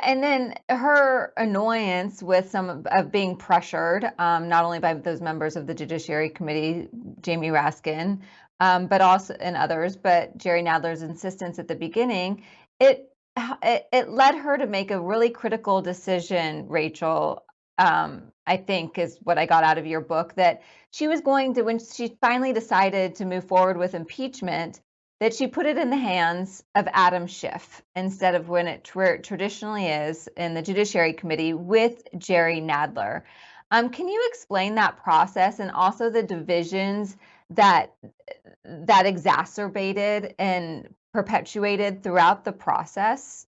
and then her annoyance with some of being pressured, not only by those members of the Judiciary Committee, Jamie Raskin, but also and others, but Jerry Nadler's insistence at the beginning, it it led her to make a really critical decision, Rachel. I think is what I got out of your book, that she was going to, when she finally decided to move forward with impeachment, that she put it in the hands of Adam Schiff instead of when it traditionally is in the Judiciary Committee with Jerry Nadler. Can you explain that process and also the divisions that exacerbated and perpetuated throughout the process?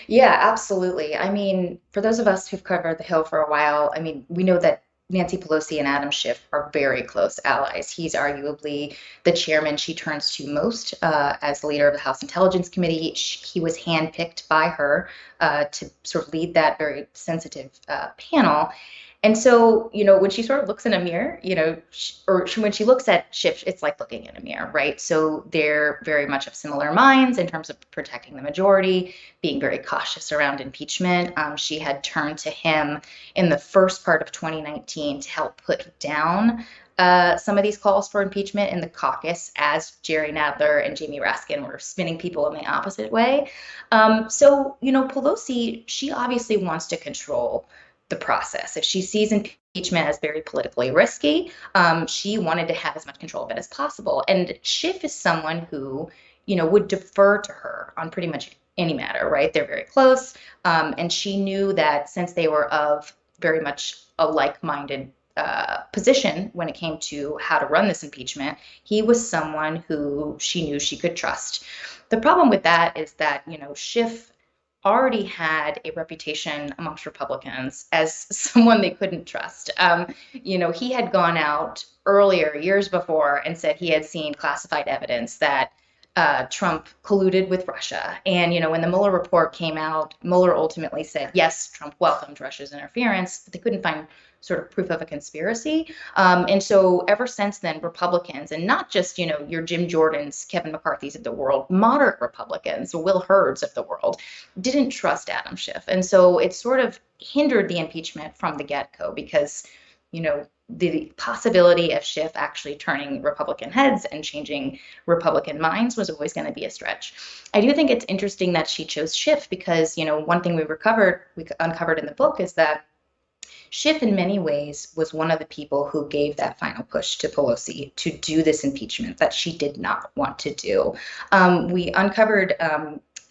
Yeah, absolutely. I mean, for those of us who've covered the Hill for a while, I mean, we know that Nancy Pelosi and Adam Schiff are very close allies. He's arguably the chairman she turns to most as the leader of the House Intelligence Committee. He was handpicked by her to sort of lead that very sensitive panel. And so, when she sort of looks in a mirror, when she looks at Schiff, it's like looking in a mirror, right? So they're very much of similar minds in terms of protecting the majority, being very cautious around impeachment. She had turned to him in the first part of 2019 to help put down some of these calls for impeachment in the caucus as Jerry Nadler and Jamie Raskin were spinning people in the opposite way. Pelosi, she obviously wants to control the process. If she sees impeachment as very politically risky, she wanted to have as much control of it as possible. And Schiff is someone who, would defer to her on pretty much any matter, right? They're very close. And she knew that since they were of very much a like-minded position when it came to how to run this impeachment, he was someone who she knew she could trust. The problem with that is that, Schiff already had a reputation amongst Republicans as someone they couldn't trust. He had gone out earlier, years before, and said he had seen classified evidence that Trump colluded with Russia. And, when the Mueller report came out, Mueller ultimately said, yes, Trump welcomed Russia's interference, but they couldn't find sort of proof of a conspiracy. And so ever since then, Republicans, and not just, your Jim Jordans, Kevin McCarthy's of the world, moderate Republicans, Will Hurd's of the world, didn't trust Adam Schiff. And so it sort of hindered the impeachment from the get-go because, the possibility of Schiff actually turning Republican heads and changing Republican minds was always going to be a stretch. I do think it's interesting that she chose Schiff because, one thing we uncovered in the book is that Schiff, in many ways, was one of the people who gave that final push to Pelosi to do this impeachment that she did not want to do. We uncovered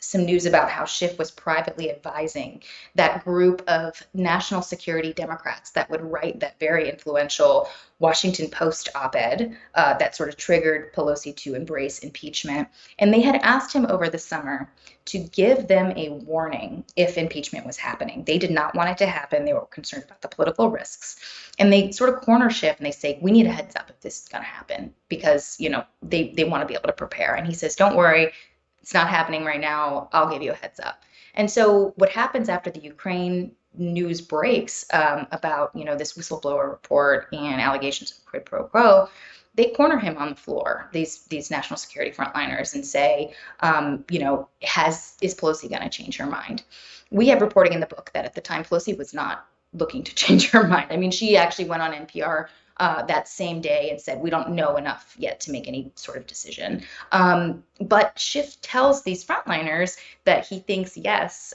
some news about how Schiff was privately advising that group of national security Democrats that would write that very influential Washington Post op-ed that sort of triggered Pelosi to embrace impeachment. And they had asked him over the summer to give them a warning if impeachment was happening. They did not want it to happen. They were concerned about the political risks. And they sort of corner Schiff and they say, we need a heads up if this is going to happen because, they want to be able to prepare. And he says, don't worry, it's not happening right now. I'll give you a heads up. And so what happens after the Ukraine news breaks about, this whistleblower report and allegations of quid pro quo, they corner him on the floor, these national security frontliners, and say, is Pelosi going to change her mind? We have reporting in the book that at the time Pelosi was not looking to change her mind. I mean, she actually went on NPR that same day and said, we don't know enough yet to make any sort of decision. But Schiff tells these frontliners that he thinks, yes,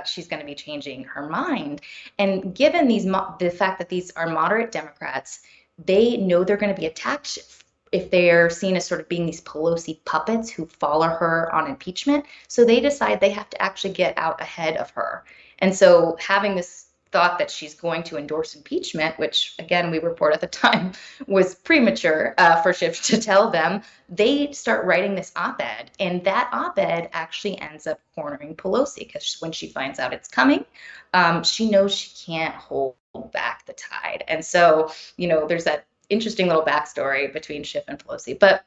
she's going to be changing her mind. And given the fact that these are moderate Democrats, they know they're going to be attacked if they're seen as sort of being these Pelosi puppets who follow her on impeachment. So they decide they have to actually get out ahead of her. And so having this thought that she's going to endorse impeachment, which again, we report at the time was premature for Schiff to tell them, they start writing this op-ed. And that op-ed actually ends up cornering Pelosi because when she finds out it's coming, she knows she can't hold back the tide. And so, there's that interesting little backstory between Schiff and Pelosi. But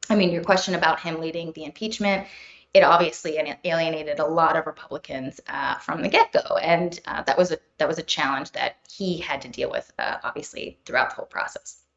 I mean, your question about him leading the impeachment, it obviously alienated a lot of Republicans from the get-go, and that was a challenge that he had to deal with, obviously, throughout the whole process.